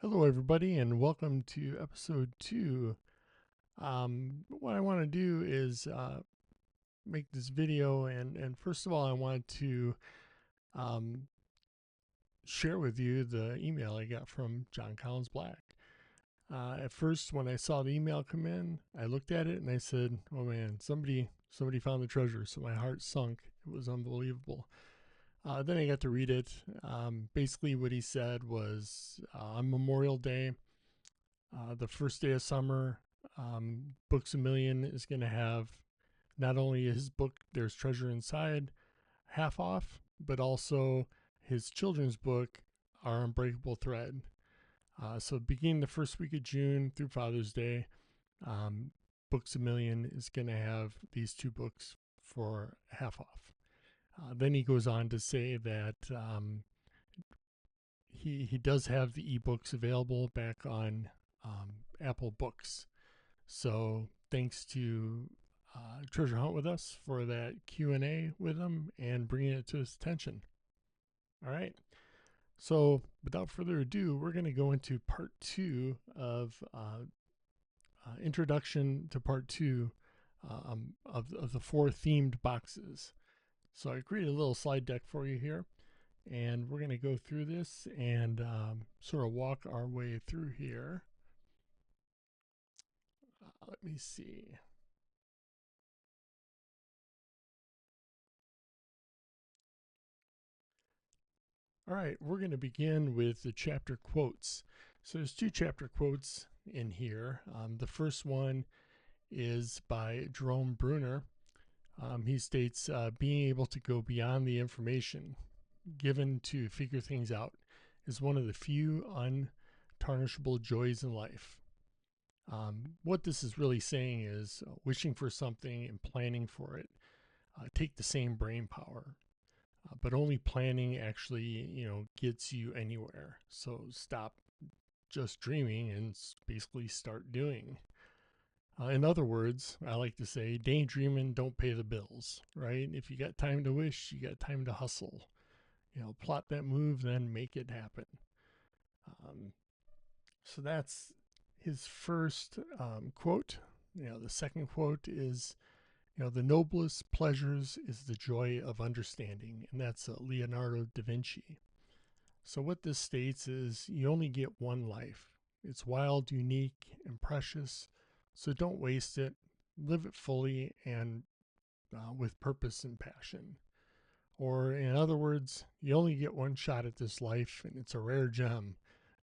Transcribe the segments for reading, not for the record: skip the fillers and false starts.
Hello, everybody, and welcome to episode 2. What I want to do is make this video, and first of all, I want to um, share with you the email I got from John Collins Black. At first, when I saw the email come in, I looked at it and I said, "Oh man, somebody found the treasure." So my heart sunk. It was unbelievable. Then I got to read it. Basically, what he said was on Memorial Day, the first day of summer, Books a Million is going to have not only his book, There's Treasure Inside, half off, but also his children's book, Our Unbreakable Thread. So, beginning the first week of June through Father's Day, um, Books a Million is going to have these two books for half off. Then he goes on to say that he does have the ebooks available back on Apple Books. So thanks to Treasure Hunt with us for that Q&A with him and bringing it to his attention. All right. So without further ado, we're going to go into part 2 of introduction to part 2 of the 4 themed boxes. So I created a little slide deck for you here, and we're going to go through this and sort of walk our way through here. Let me see. All right, we're going to begin with the chapter quotes. So there's 2 chapter quotes in here. The first one is by Jerome Bruner. He states, being able to go beyond the information given to figure things out is one of the few untarnishable joys in life. What this is really saying is wishing for something and planning for it take the same brain power. But only planning actually, gets you anywhere. So stop just dreaming and basically start doing. In other words, I like to say, daydreaming don't pay the bills, right? If you got time to wish, you got time to hustle. Plot that move, then make it happen. So that's his first quote. The second quote is, the noblest pleasures is the joy of understanding, and that's Leonardo da Vinci. So, what this states is you only get one life. It's wild, unique, and precious, so don't waste it. Live it fully and with purpose and passion. Or, in other words, you only get one shot at this life, and it's a rare gem.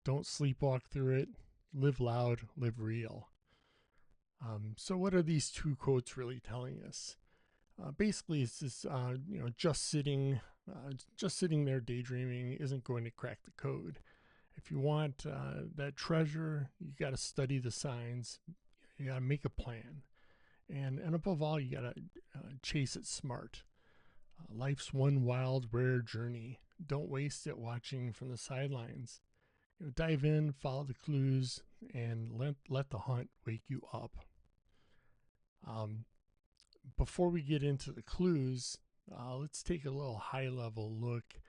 Don't sleepwalk through it. Live loud, live real. So, what are these 2 quotes really telling us? Basically, it's this, just sitting there daydreaming isn't going to crack the code. If you want that treasure, you got to study the signs. You got to make a plan, and above all, you got to chase it smart. Life's one wild, rare journey. Don't waste it watching from the sidelines. Dive in, follow the clues, and let the hunt wake you up. Before we get into the clues, let's take a little high level look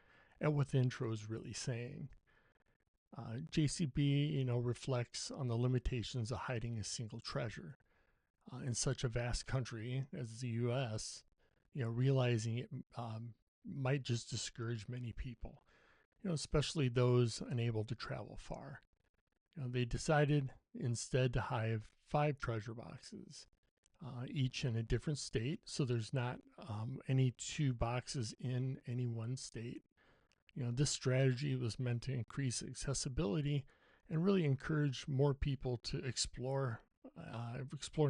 at what the intro is really saying. JCB, reflects on the limitations of hiding a single treasure. In such a vast country as the U.S., realizing it might just discourage many people, especially those unable to travel far. They decided instead to hide 5 treasure boxes, each in a different state. So there's not any 2 boxes in any one state. This strategy was meant to increase accessibility and really encourage more people to explore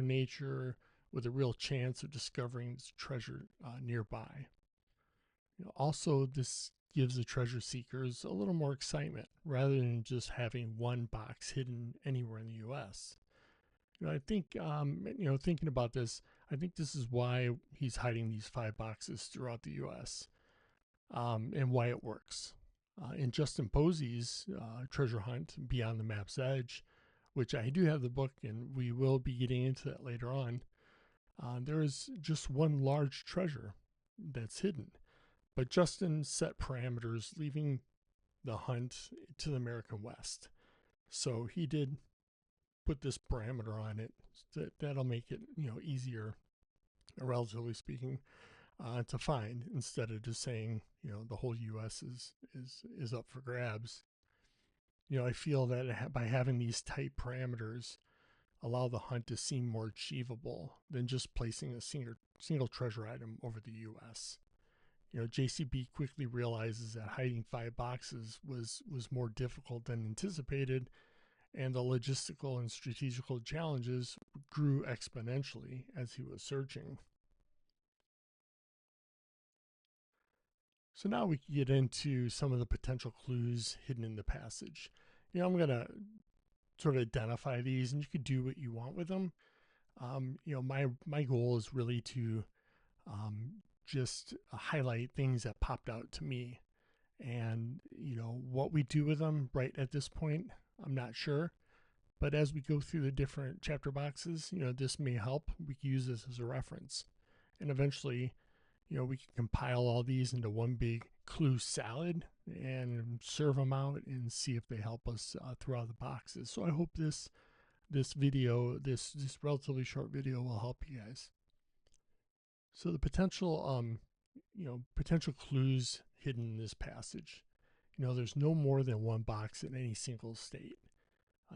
nature with a real chance of discovering this treasure nearby. Also, this gives the treasure seekers a little more excitement rather than just having one box hidden anywhere in the U.S. I think, thinking about this, I think this is why he's hiding these 5 boxes throughout the U.S. And why it works. In Justin Posey's Treasure Hunt Beyond the Map's Edge, which I do have the book and we will be getting into that later on, there is just one large treasure that's hidden. But Justin set parameters, leaving the hunt to the American West. So he did put this parameter on it that'll make it, easier, relatively speaking, to find, instead of just saying, the whole U.S. is up for grabs. I feel that by having these tight parameters, allow the hunt to seem more achievable than just placing a single treasure item over the U.S. JCB quickly realizes that hiding 5 boxes was more difficult than anticipated, and the logistical and strategical challenges grew exponentially as he was searching. So now we can get into some of the potential clues hidden in the passage. I'm going to sort of identify these, and you could do what you want with them. My goal is really to just highlight things that popped out to me, and what we do with them right at this point, I'm not sure. But as we go through the different chapter boxes, this may help. We can use this as a reference, and eventually, we can compile all these into one big clue salad and serve them out and see if they help us throughout the boxes. So I hope this video, this relatively short video, will help you guys. So the potential clues hidden in this passage. There's no more than one box in any single state.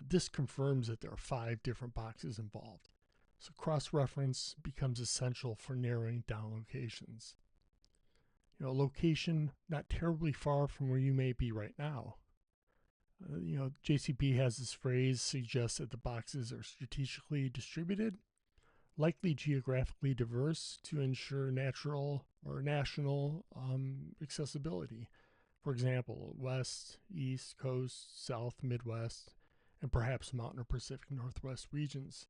This confirms that there are 5 different boxes involved. So cross-reference becomes essential for narrowing down locations. Location not terribly far from where you may be right now. JCB has this phrase suggests that the boxes are strategically distributed, likely geographically diverse to ensure natural or national accessibility. For example, West, East, Coast, South, Midwest, and perhaps Mountain or Pacific Northwest regions.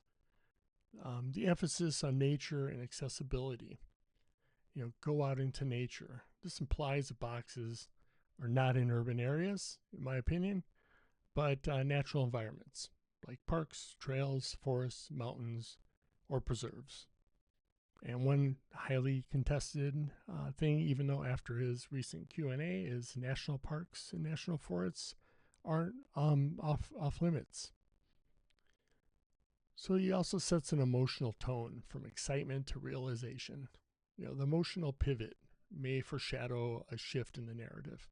The emphasis on nature and accessibility. Go out into nature. This implies the boxes are not in urban areas, in my opinion, but natural environments like parks, trails, forests, mountains, or preserves. And one highly contested thing, even though after his recent Q&A, is national parks and national forests aren't off limits. So he also sets an emotional tone from excitement to realization. The emotional pivot may foreshadow a shift in the narrative,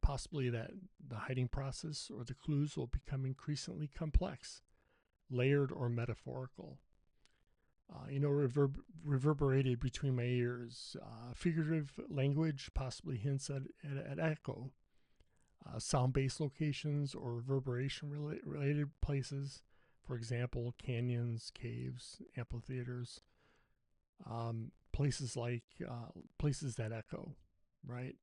possibly that the hiding process or the clues will become increasingly complex, layered, or metaphorical. Reverberated between my ears. Figurative language possibly hints at echo. Sound-based locations or reverberation-related places, for example, canyons, caves, amphitheaters, places that echo, right?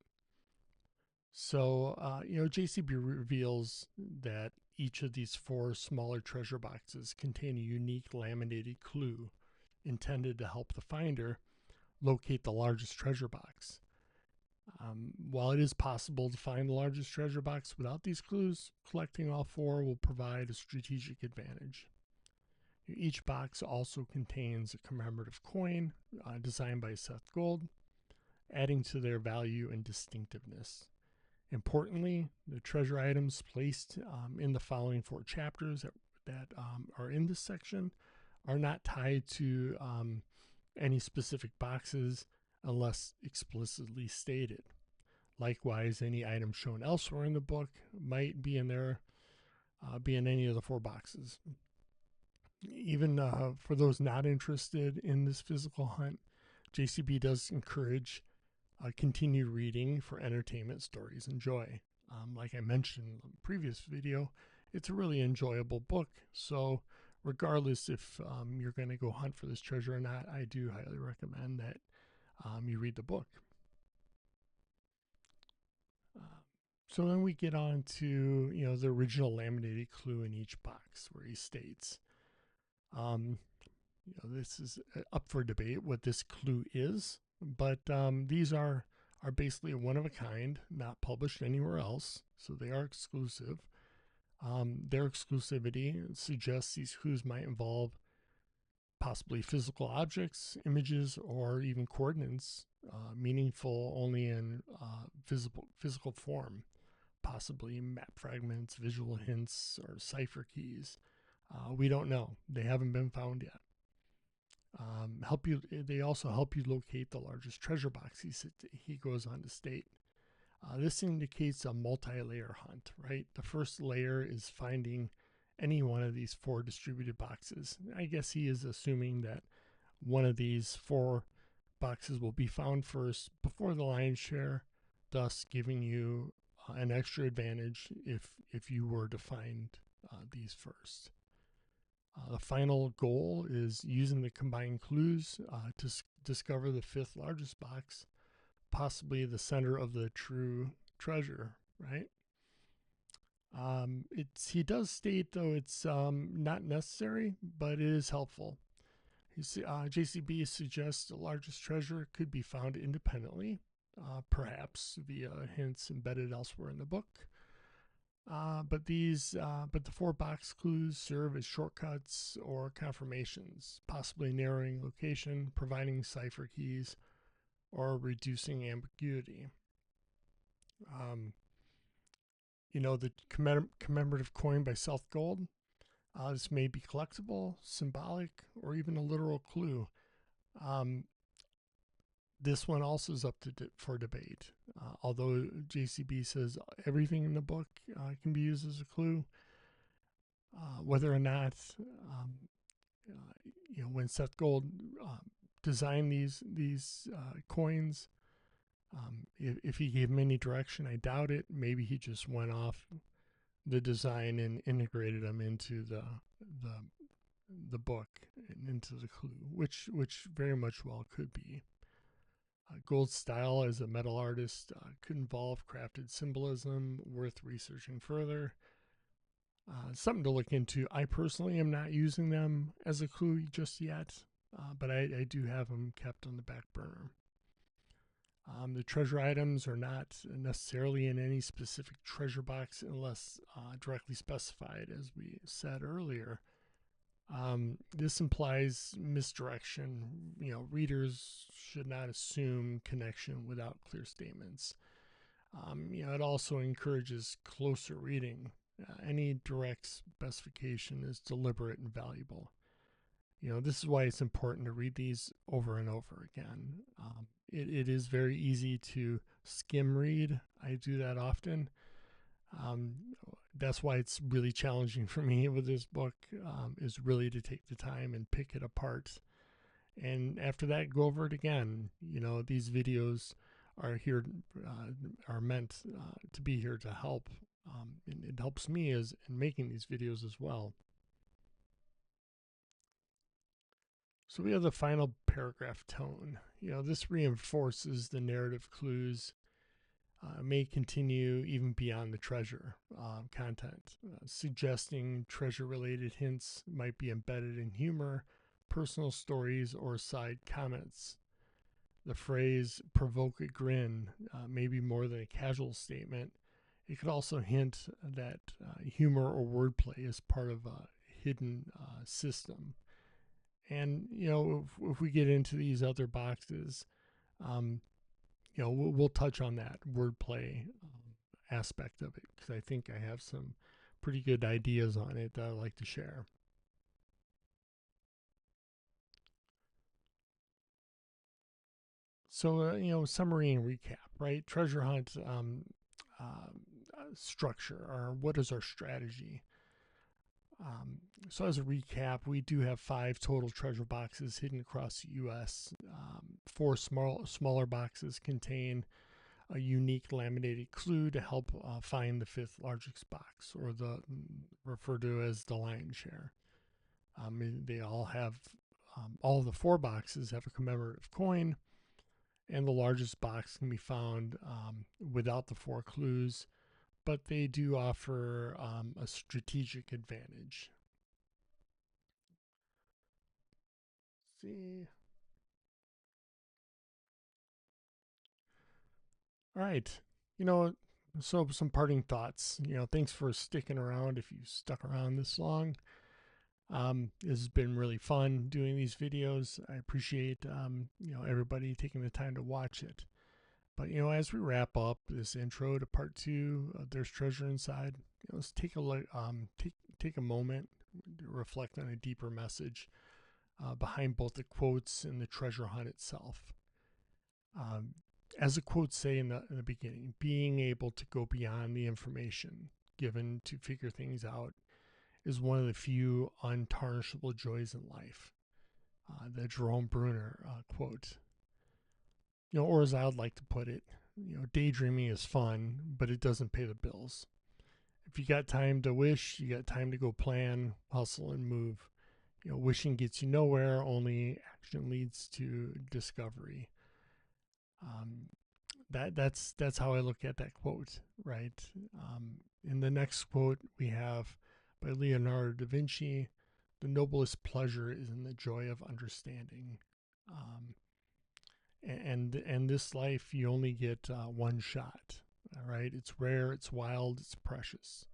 So, JCB reveals that each of these 4 smaller treasure boxes contain a unique laminated clue intended to help the finder locate the largest treasure box. While it is possible to find the largest treasure box without these clues, collecting all 4 will provide a strategic advantage. Each box also contains a commemorative coin designed by Seth Gold, adding to their value and distinctiveness. Importantly, the treasure items placed in the following 4 chapters that are in this section are not tied to any specific boxes unless explicitly stated. Likewise, any item shown elsewhere in the book might be in any of the 4 boxes. Even for those not interested in this physical hunt, JCB does encourage continued reading for entertainment, stories, and joy. Like I mentioned in the previous video, it's a really enjoyable book. So regardless if you're going to go hunt for this treasure or not, I do highly recommend that you read the book. So then we get on to the original laminated clue in each box, where he states, this is up for debate what this clue is, but these are basically one of a kind, not published anywhere else, so they are exclusive. Their exclusivity suggests these clues might involve possibly physical objects, images, or even coordinates, meaningful only in physical form, possibly map fragments, visual hints, or cipher keys. We don't know. They haven't been found yet. They also help you locate the largest treasure box, he goes on to state. This indicates a multi-layer hunt, right? The first layer is finding any one of these 4 distributed boxes. I guess he is assuming that one of these 4 boxes will be found first before the lion's share, thus giving you an extra advantage if you were to find these first. The final goal is using the combined clues to discover the 5th largest box, possibly the center of the true treasure, right? He does state, though, it's not necessary, but it is helpful. JCB suggests the largest treasure could be found independently, perhaps via hints embedded elsewhere in the book. But the 4 box clues serve as shortcuts or confirmations, possibly narrowing location, providing cipher keys, or reducing ambiguity. The commemorative coin by South Gold. This may be collectible, symbolic, or even a literal clue. This one also is up for debate. Although JCB says everything in the book can be used as a clue, whether or not, when Seth Gold designed these coins, if he gave them any direction, I doubt it. Maybe he just went off the design and integrated them into the book and into the clue, which very much well could be. Gold's style as a metal artist could involve crafted symbolism worth researching further. Something to look into. I personally am not using them as a clue just yet, but I do have them kept on the back burner. The treasure items are not necessarily in any specific treasure box unless directly specified, as we said earlier. This implies misdirection. Readers should not assume connection without clear statements. It also encourages closer reading. Any direct specification is deliberate and valuable. This is why it's important to read these over and over again. It is very easy to skim read. I do that often. That's why it's really challenging for me with this book, is really to take the time and pick it apart. And after that, go over it again. These videos are meant to be here to help. And it helps me in making these videos as well. So we have the final paragraph tone. This reinforces the narrative clues may continue even beyond the treasure content, suggesting treasure-related hints might be embedded in humor, personal stories, or side comments. The phrase "provoke a grin" may be more than a casual statement. It could also hint that humor or wordplay is part of a hidden system. And if we get into these other boxes, we'll touch on that wordplay aspect of it, because I think I have some pretty good ideas on it that I'd like to share. So, summary and recap, right? Treasure hunt structure, or what is our strategy? So as a recap, we do have 5 total treasure boxes hidden across the U.S. 4 smaller boxes contain a unique laminated clue to help find the 5th largest box, or the referred to as the lion's share. They all have all of the 4 boxes have a commemorative coin, and the largest box can be found without the 4 clues, but they do offer a strategic advantage. Let's see. All right. So some parting thoughts. Thanks for sticking around if you stuck around this long. This has been really fun doing these videos. I appreciate everybody taking the time to watch it. But as we wrap up this intro to part two, there's treasure inside. Let's take a look. Take a moment to reflect on a deeper message behind both the quotes and the treasure hunt itself. As the quotes say in the beginning, being able to go beyond the information given to figure things out is one of the few untarnishable joys in life. The Jerome Bruner quote. Or as I would like to put it, daydreaming is fun, but it doesn't pay the bills. If you got time to wish, you got time to go plan, hustle, and move. Wishing gets you nowhere, only action leads to discovery. That's how I look at that quote, right? In the next quote we have by Leonardo da Vinci, the noblest pleasure is in the joy of understanding. And this life you only get one shot. All right, it's rare, it's wild, it's precious.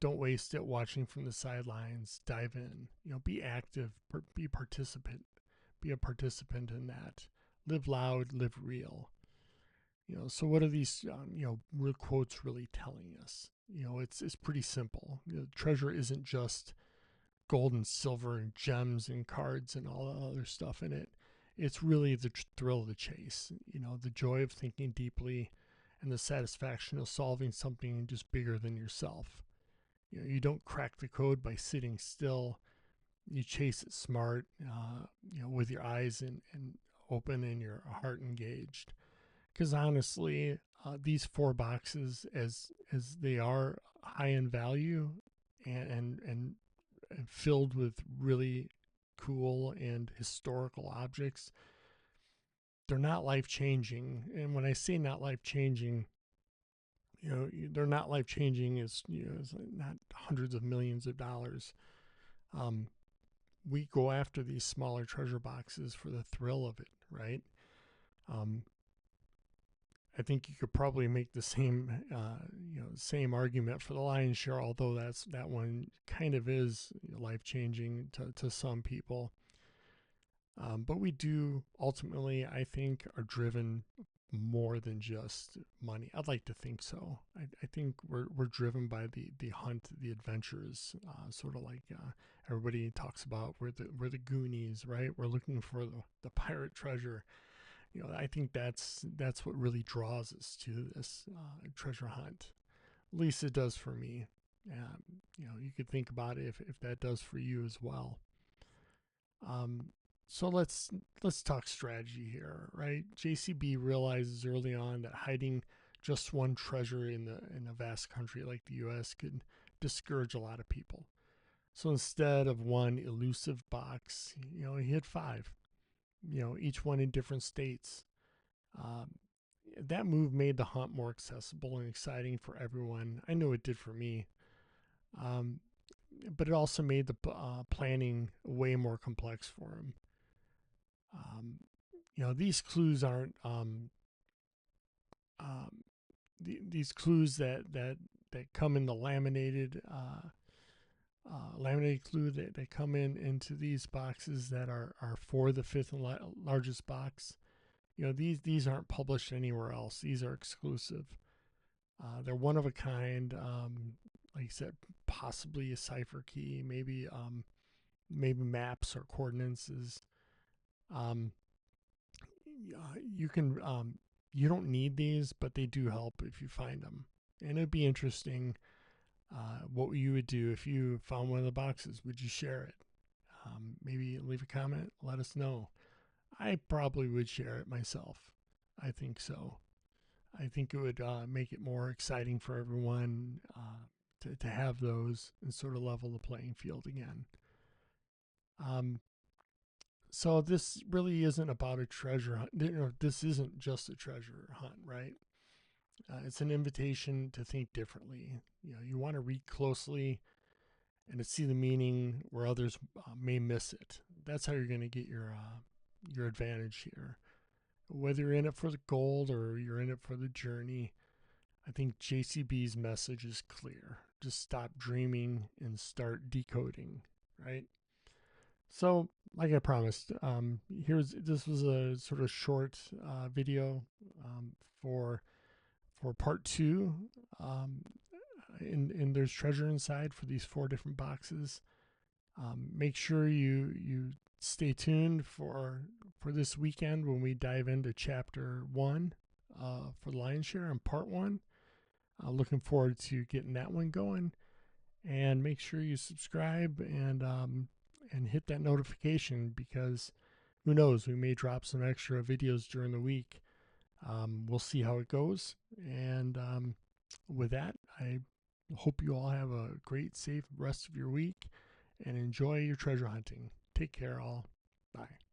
Don't waste it watching from the sidelines. Dive in. Be active. Be participant. Be a participant in that. Live loud. Live real. So what are these real quotes really telling us? It's pretty simple. Treasure isn't just gold and silver and gems and cards and all the other stuff in it. It's really the thrill of the chase. The joy of thinking deeply, and the satisfaction of solving something just bigger than yourself. You don't crack the code by sitting still. You chase it smart, with your eyes and open and your heart engaged. Because honestly, these 4 boxes, as they are high in value and filled with really cool and historical objects, they're not life changing. And when I say not life changing, they're not life changing. It's not hundreds of millions of dollars. We go after these smaller treasure boxes for the thrill of it, right? I think you could probably make the same argument for the lion's share, although that one kind of is life changing to some people. But we do ultimately, I think, are driven more than just money. I'd like to think so. I think we're driven by the hunt, the adventures, sort of like everybody talks about. We're the Goonies, right? We're looking for the pirate treasure. I think that's what really draws us to this treasure hunt. At least it does for me. You could think about it if that does for you as well. So let's talk strategy here, right? JCB realizes early on that hiding just one treasure in a vast country like the U.S. could discourage a lot of people. So instead of one elusive box, he hid 5. Each one in different states. That move made the hunt more accessible and exciting for everyone. I know it did for me. But it also made the planning way more complex for him. These clues aren't these clues that come in the laminated clue that come into these boxes that are for the 5th and largest box. These aren't published anywhere else. These are exclusive. They're one of a kind. Like I said, possibly a cipher key, maybe maps or coordinates. You don't need these, but they do help if you find them. And it'd be interesting what you would do if you found one of the boxes. Would you share it? Maybe leave a comment, let us know. I probably would share it myself. I think so. I think it would make it more exciting for everyone to have those and sort of level the playing field again. So this really isn't about a treasure hunt. This isn't just a treasure hunt, right? It's an invitation to think differently. You want to read closely and to see the meaning where others may miss it. That's how you're going to get your advantage here. Whether you're in it for the gold or you're in it for the journey, I think JCB's message is clear. Just stop dreaming and start decoding, right? So, like I promised, this was a sort of short video um, for part two. Um, and there's treasure inside for these 4 different boxes. Make sure you stay tuned for this weekend when we dive into chapter one for the lion's share and part one. Looking forward to getting that one going. And make sure you subscribe and hit that notification, because who knows, we may drop some extra videos during the week. We'll see how it goes. And with that, I hope you all have a great, safe rest of your week and enjoy your treasure hunting. Take care, all. Bye.